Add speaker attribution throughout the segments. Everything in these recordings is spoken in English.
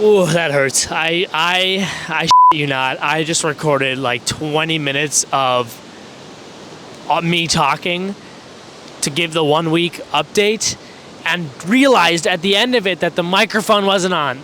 Speaker 1: Ooh, that hurts. I you not. I just recorded like 20 minutes of me talking to give the 1 week update and realized at the end of it that the microphone wasn't on.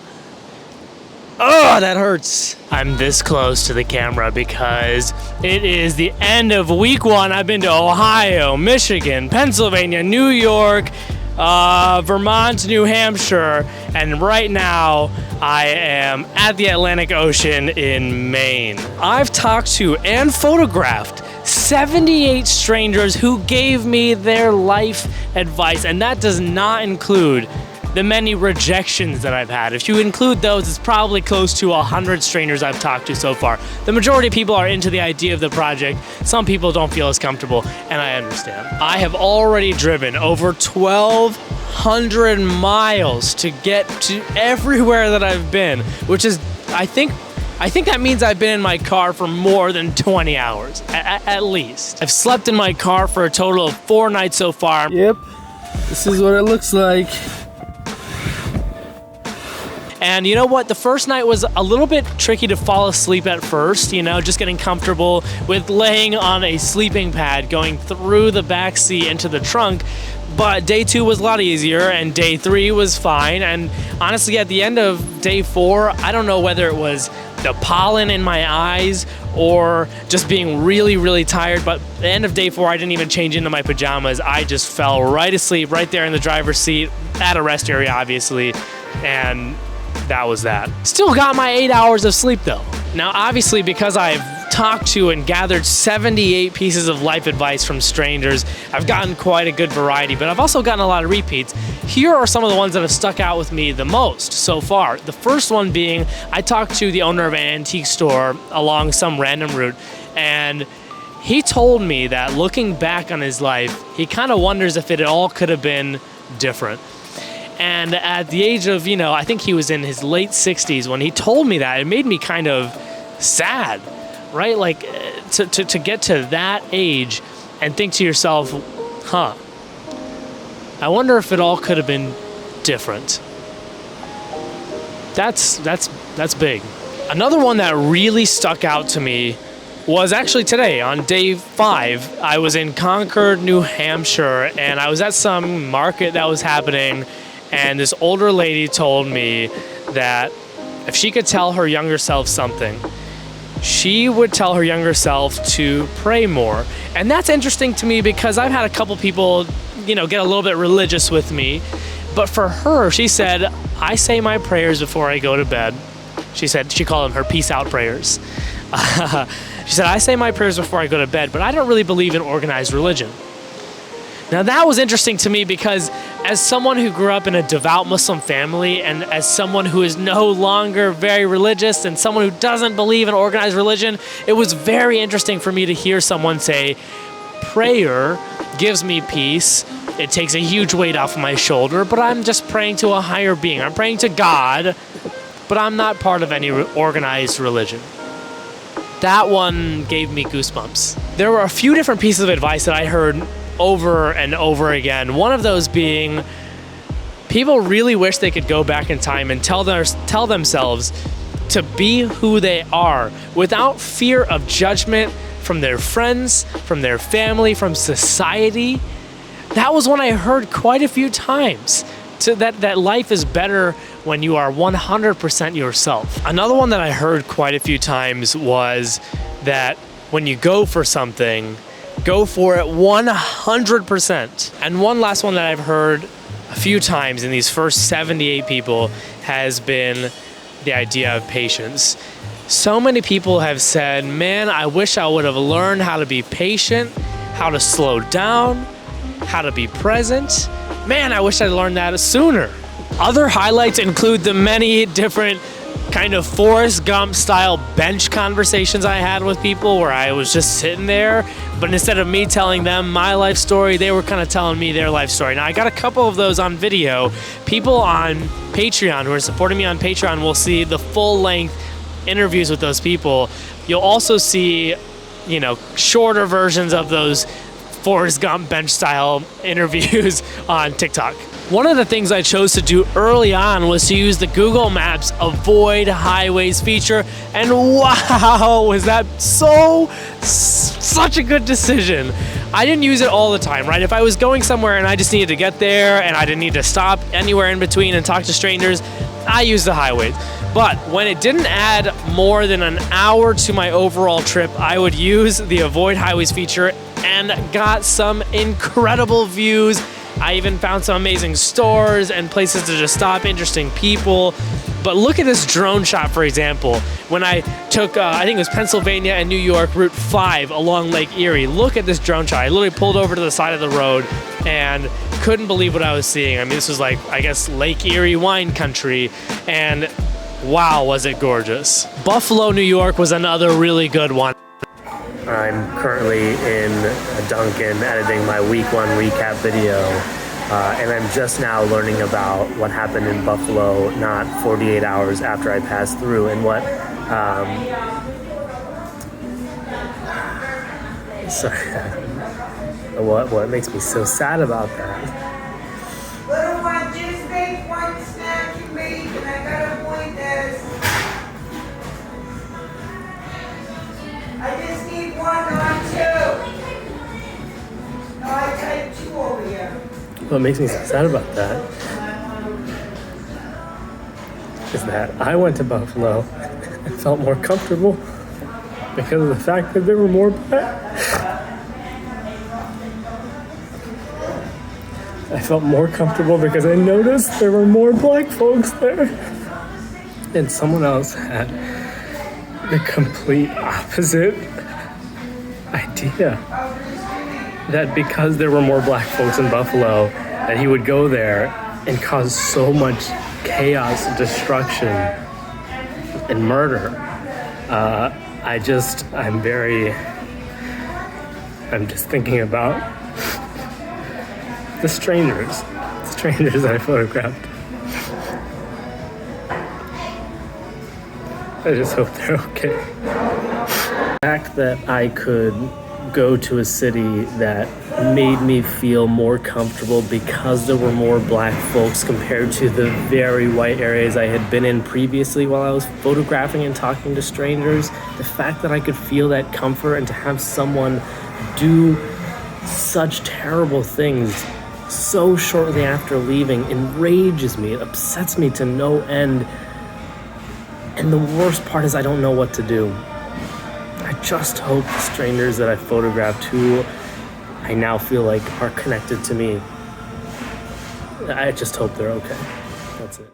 Speaker 1: Oh, that hurts. I'm this close to the camera because it is the end of week 1. I've been to Ohio, Michigan, Pennsylvania, New York, Vermont, New Hampshire, and right now I am at the Atlantic Ocean in Maine. I've talked to and photographed 78 strangers who gave me their life advice, and that does not include the many rejections that I've had. If you include those, it's probably close to 100 strangers I've talked to so far. The majority of people are into the idea of the project. Some people don't feel as comfortable, and I understand. I have already driven over 1,200 miles to get to everywhere that I've been, which is, I think that means I've been in my car for more than 20 hours, at least. I've slept in my car for a total of 4 nights so far.
Speaker 2: Yep, this is what it looks like.
Speaker 1: And you know what? The first night was a little bit tricky to fall asleep at first, just getting comfortable with laying on a sleeping pad, going through the back seat into the trunk. But day 2 was a lot easier, and day 3 was fine. And honestly, at the end of day 4, I don't know whether it was the pollen in my eyes or just being really, really tired. But at the end of day 4, I didn't even change into my pajamas. I just fell right asleep right there in the driver's seat at a rest area, obviously. And that was that. Still got my 8 hours of sleep though. Now, obviously, because I've talked to and gathered 78 pieces of life advice from strangers, I've gotten quite a good variety, but I've also gotten a lot of repeats. Here are some of the ones that have stuck out with me the most so far. The first one being, I talked to the owner of an antique store along some random route, and he told me that looking back on his life, he kind of wonders if it all could have been different. And at the age of, I think he was in his late 60s when he told me that, it made me kind of sad, right? Like to get to that age and think to yourself, I wonder if it all could have been different. That's big. Another one that really stuck out to me was actually today on day 5. I was in Concord, New Hampshire, and I was at some market that was happening. And this older lady told me that if she could tell her younger self something, she would tell her younger self to pray more. And that's interesting to me because I've had a couple people, get a little bit religious with me. But for her, she said, I say my prayers before I go to bed. She said she called them her peace out prayers. She said, I say my prayers before I go to bed, but I don't really believe in organized religion. Now that was interesting to me because as someone who grew up in a devout Muslim family and as someone who is no longer very religious and someone who doesn't believe in organized religion, it was very interesting for me to hear someone say, prayer gives me peace. It takes a huge weight off my shoulder, but I'm just praying to a higher being. I'm praying to God, but I'm not part of any organized religion. That one gave me goosebumps. There were a few different pieces of advice that I heard over and over again. One of those being, people really wish they could go back in time and tell themselves to be who they are without fear of judgment from their friends, from their family, from society. That was one I heard quite a few times. That life is better when you are 100% yourself. Another one that I heard quite a few times was that when you go for something, go for it 100%. And one last one that I've heard a few times in these first 78 people has been the idea of patience. So many people have said, man, I wish I would have learned how to be patient, how to slow down, how to be present. Man, I wish I'd learned that sooner. Other highlights include the many different kind of Forrest Gump style bench conversations I had with people where I was just sitting there, but instead of me telling them my life story, they were kind of telling me their life story. Now, I got a couple of those on video. People on Patreon who are supporting me on Patreon will see the full-length interviews with those people. You'll also see, shorter versions of those Forrest Gump bench style interviews on TikTok. One of the things I chose to do early on was to use the Google Maps Avoid Highways feature, and wow, was that such a good decision. I didn't use it all the time, right? If I was going somewhere and I just needed to get there and I didn't need to stop anywhere in between and talk to strangers, I used the highways. But when it didn't add more than an hour to my overall trip, I would use the Avoid Highways feature and got some incredible views. I even found some amazing stores and places to just stop, interesting people. But look at this drone shot, for example. When I took, I think it was Pennsylvania and New York, Route 5 along Lake Erie. Look at this drone shot. I literally pulled over to the side of the road and couldn't believe what I was seeing. I mean, this was like, I guess, Lake Erie wine country. And wow, was it gorgeous. Buffalo, New York was another really good one. I'm currently in a Dunkin' editing my week 1 recap video, and I'm just now learning about what happened in Buffalo not 48 hours after I passed through, and what what makes me so sad about that.
Speaker 3: Little one, just make one snack you made, and I gotta avoid this. I just need one, not two. No, I typed 2 over here.
Speaker 1: What makes me so sad about that is that I went to Buffalo and felt more comfortable because of the fact that there were more black. I felt more comfortable because I noticed there were more black folks there. And someone else had the complete opposite idea. That because there were more black folks in Buffalo, that he would go there and cause so much chaos, destruction, and murder. I'm just thinking about the strangers I photographed. I just hope they're okay. The fact that I could go to a city that made me feel more comfortable because there were more black folks compared to the very white areas I had been in previously while I was photographing and talking to strangers. The fact that I could feel that comfort and to have someone do such terrible things so shortly after leaving enrages me. It upsets me to no end. And the worst part is I don't know what to do. I just hope the strangers that I photographed who I now feel like are connected to me, I just hope they're okay. That's it.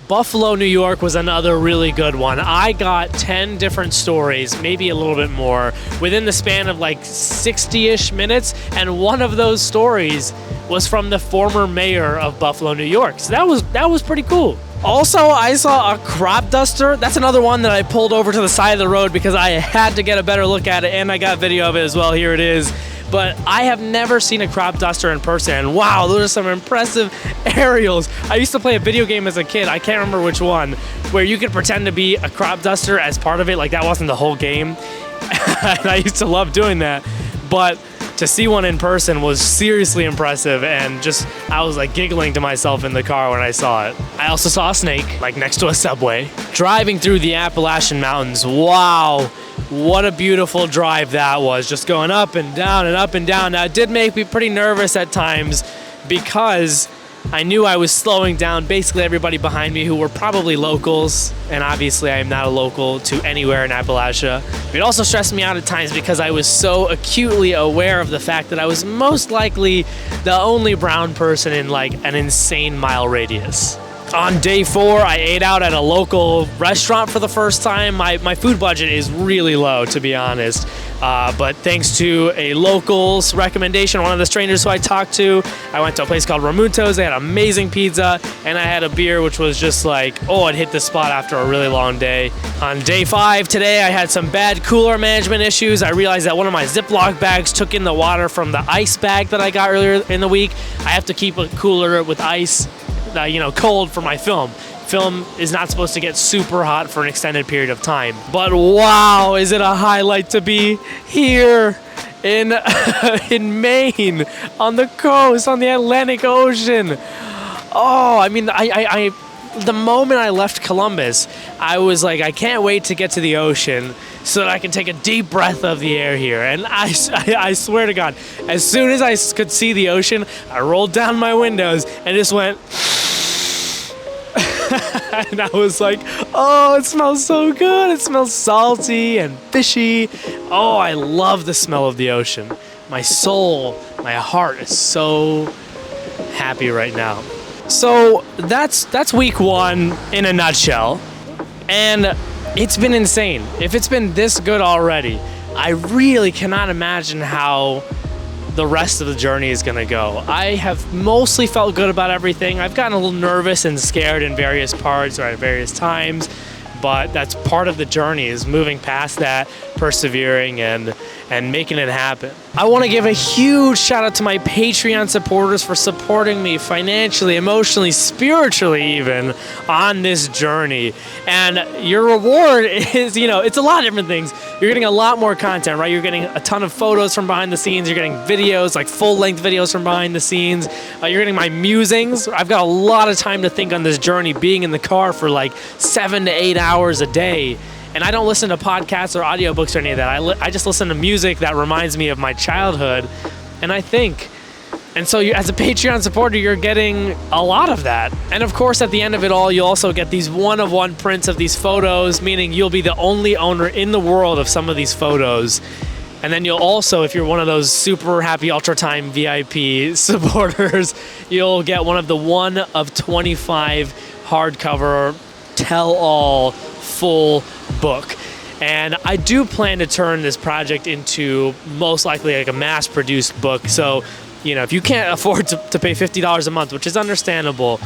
Speaker 1: Buffalo, New York was another really good one. I got 10 different stories, maybe a little bit more, within the span of like 60-ish minutes, and one of those stories was from the former mayor of Buffalo, New York. So that was pretty cool. Also, I saw a crop duster. That's another one that I pulled over to the side of the road because I had to get a better look at it, and I got video of it as well. Here it is. But I have never seen a crop duster in person, and wow, those are some impressive aerials. I used to play a video game as a kid, I can't remember which one, where you could pretend to be a crop duster as part of it, like that wasn't the whole game. And I used to love doing that. But to see one in person was seriously impressive, and just, I was like giggling to myself in the car when I saw it. I also saw a snake, like next to a subway. Driving through the Appalachian Mountains, wow, what a beautiful drive that was, just going up and down and up and down. Now, it did make me pretty nervous at times because I knew I was slowing down basically everybody behind me who were probably locals, and obviously I am not a local to anywhere in Appalachia. It also stressed me out at times because I was so acutely aware of the fact that I was most likely the only brown person in like an insane mile radius. On day 4, I ate out at a local restaurant for the first time. My food budget is really low, to be honest. But thanks to a local's recommendation, one of the strangers who I talked to, I went to a place called Ramuto's. They had amazing pizza, and I had a beer, which was just like, oh, it hit the spot after a really long day. On day 5 today, I had some bad cooler management issues. I realized that one of my Ziploc bags took in the water from the ice bag that I got earlier in the week. I have to keep a cooler with ice, cold for my film. Film is not supposed to get super hot for an extended period of time. But wow, is it a highlight to be here in in Maine, on the coast, on the Atlantic Ocean. Oh, I mean, the moment I left Columbus, I was like, I can't wait to get to the ocean so that I can take a deep breath of the air here. And I swear to God, as soon as I could see the ocean, I rolled down my windows and just went, and I was like, oh, it smells so good. It smells salty and fishy. Oh, I love the smell of the ocean. My soul, my heart is so happy right now. So that's week 1 in a nutshell, and it's been insane. If it's been this good already, I really cannot imagine how the rest of the journey is gonna go. I have mostly felt good about everything. I've gotten a little nervous and scared in various parts or at various times, but that's part of the journey, is moving past that, persevering and making it happen. I want to give a huge shout out to my Patreon supporters for supporting me financially, emotionally, spiritually even on this journey. And your reward is, it's a lot of different things. You're getting a lot more content, right? You're getting a ton of photos from behind the scenes. You're getting videos, like full-length videos from behind the scenes. You're getting my musings. I've got a lot of time to think on this journey, being in the car for like 7 to 8 hours a day. And I don't listen to podcasts or audiobooks or any of that. I just listen to music that reminds me of my childhood, and I think. And so as a Patreon supporter, you're getting a lot of that. And of course, at the end of it all, you'll also get these one-of-one prints of these photos, meaning you'll be the only owner in the world of some of these photos. And then you'll also, if you're one of those super happy Ultra Time VIP supporters, you'll get one of 25 hardcover tell-all full book. And I do plan to turn this project into most likely like a mass-produced book. So, if you can't afford to pay $50 a month, which is understandable,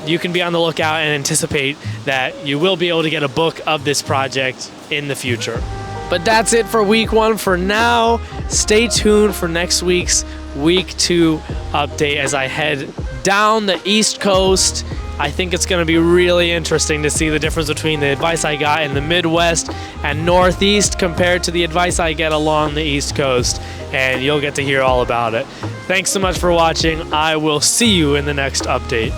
Speaker 1: you can be on the lookout and anticipate that you will be able to get a book of this project in the future. But that's it for week 1 for now. Stay tuned for next week's week 2 update as I head down the East Coast. I think it's going to be really interesting to see the difference between the advice I got in the Midwest and Northeast compared to the advice I get along the East Coast, and you'll get to hear all about it. Thanks so much for watching. I will see you in the next update.